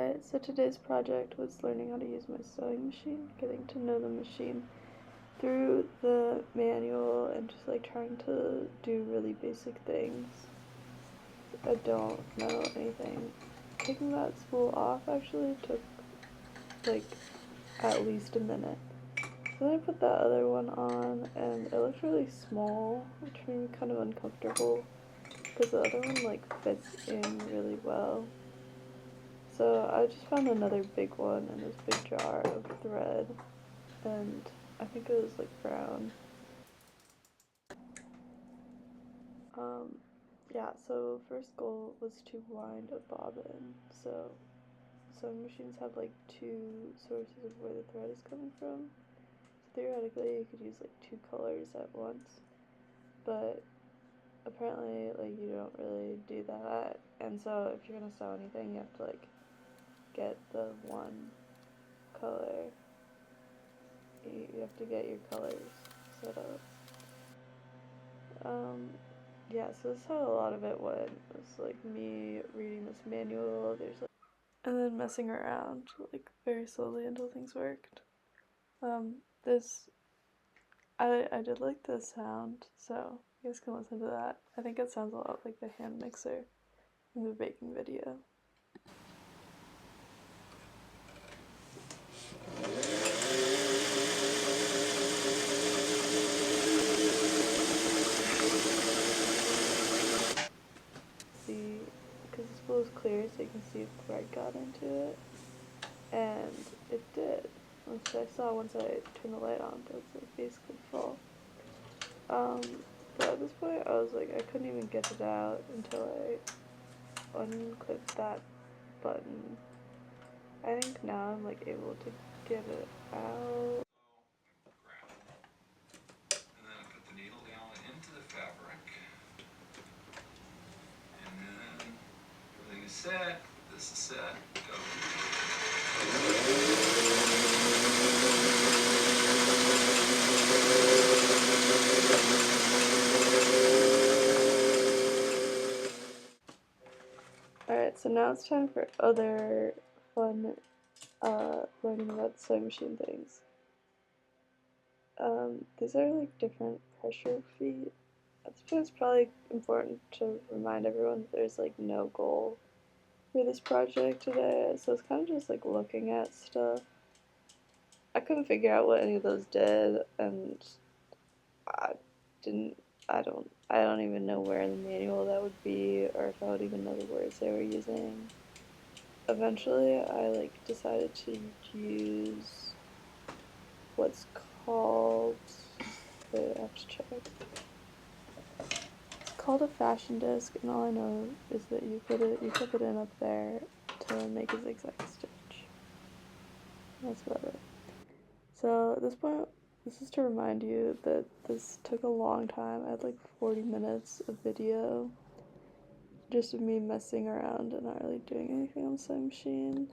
Alright, so today's project was learning how to use my sewing machine, getting to know the machine through the manual and just like trying to do really basic things. I don't know anything. Taking that spool off actually took like at least a minute. Then I put that other one on and it looked really small, which made me kind of uncomfortable because the other one like fits in really well. So I just found another big one in this big jar of thread, and I think it was like brown. Yeah, so first goal was to wind a bobbin. So sewing machines have like two sources of where the thread is coming from. So theoretically you could use like two colors at once, but apparently like you don't really do that. And so if you're gonna sew anything, you have to like get the one color. You have to get your colors set up. Yeah, so this is how a lot of it went. It's like me reading this manual, and then messing around, like very slowly until things worked. This, I did like the sound, so you guys can listen to that. I think it sounds a lot like the hand mixer in the baking video. See, because the spool is clear, so you can see if thread got into it, and it did. Once I turned the light on, it was like basically full. Um, but at this point, I was like, I couldn't even get it out until I unclipped that button. I think now I'm like able to get it out. And then put the needle down into the fabric. And then everything is set. This is set. Go. Alright, so now it's time for other fun learning about sewing machine things. These are like different pressure feet. At this point, it's probably important to remind everyone that there's like no goal for this project today, so it's kind of just like looking at stuff. I couldn't figure out what any of those did, and I didn't. I don't even know where in the manual that would be, or if I would even know the words they were using. Eventually, I like decided to use what's called. Wait, I have to check. It's called a fashion disc, and all I know is that you clip it in up there to make a zigzag stitch. That's about it. So at this point, this is to remind you that this took a long time. I had like 40 minutes of video just of me messing around and not really doing anything on the sewing machine.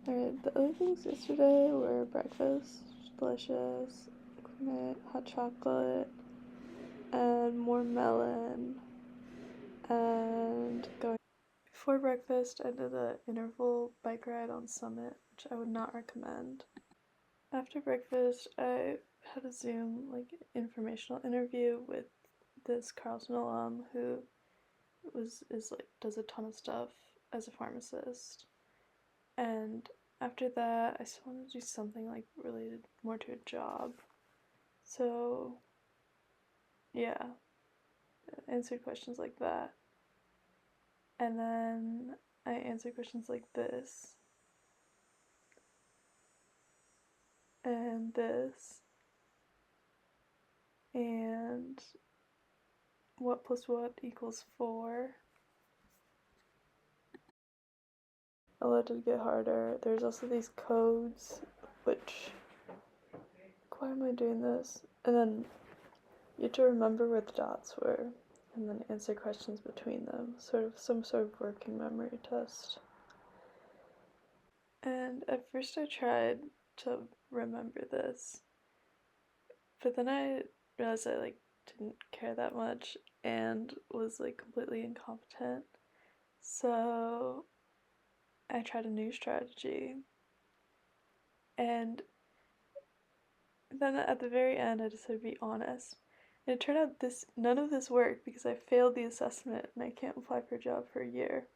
Alright, the other things yesterday were breakfast, delicious, hot chocolate, and more melon, and going. Before breakfast, I did an interval bike ride on Summit, which I would not recommend. After breakfast, I had a Zoom informational interview with this Carleton alum who does a ton of stuff as a pharmacist. And after that, I still wanted to do something like related more to a job. So yeah, answered questions like that. And then I answered questions like this. And this. And what plus what equals 4. A lot did get harder. There's also these codes, which, why am I doing this? And then you have to remember where the dots were, and then answer questions between them, some sort of working memory test. And at first I tried to remember this, but then I realized I didn't care that much and was completely incompetent. So I tried a new strategy, and then at the very end I decided to be honest. And it turned out none of this worked because I failed the assessment and I can't apply for a job for a year.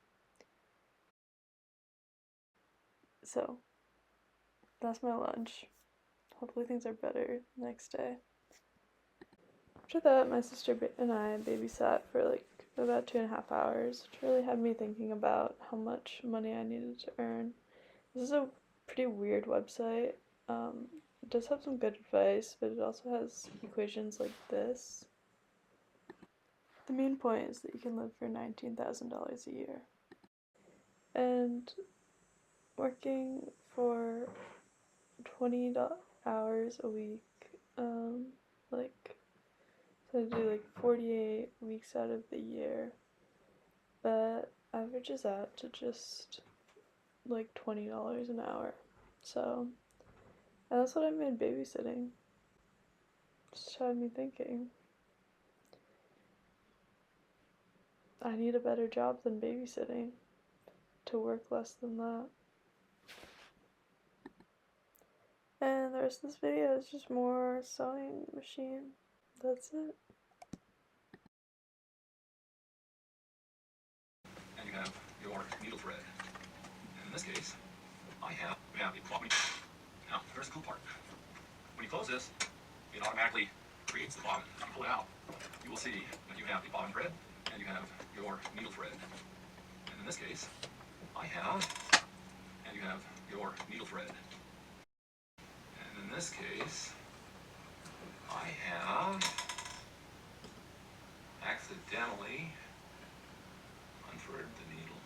So that's my lunch. Hopefully things are better next day. After that, my sister and I babysat for like about 2.5 hours, which really had me thinking about how much money I needed to earn. This is a pretty weird website. It does have some good advice, but it also has equations like this. The main point is that you can live for $19,000 a year. And working for 20 hours a week, like, so I do like 48 weeks out of the year, that averages out to just like $20 an hour. So, and that's what I made babysitting. Just had me thinking, I need a better job than babysitting to work less than that. And the rest of this video is just more sewing machine. That's it. And you have your needle thread. And in this case, I have a bobbin. Now, here's the cool part. When you close this, it automatically creates the bobbin. If you pull it out, you will see that you have a bobbin thread and you have your needle thread. And in this case, I have, and you have your needle thread. And in this case, I have accidentally unthreaded the needle.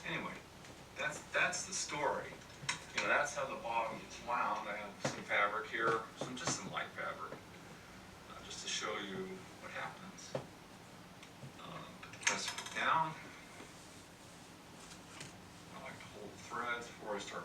Anyway, that's the story. You know, that's how the bottom gets wound. I have some fabric here, just some light fabric, just to show you what happens. Press it down. I like to hold the threads before I start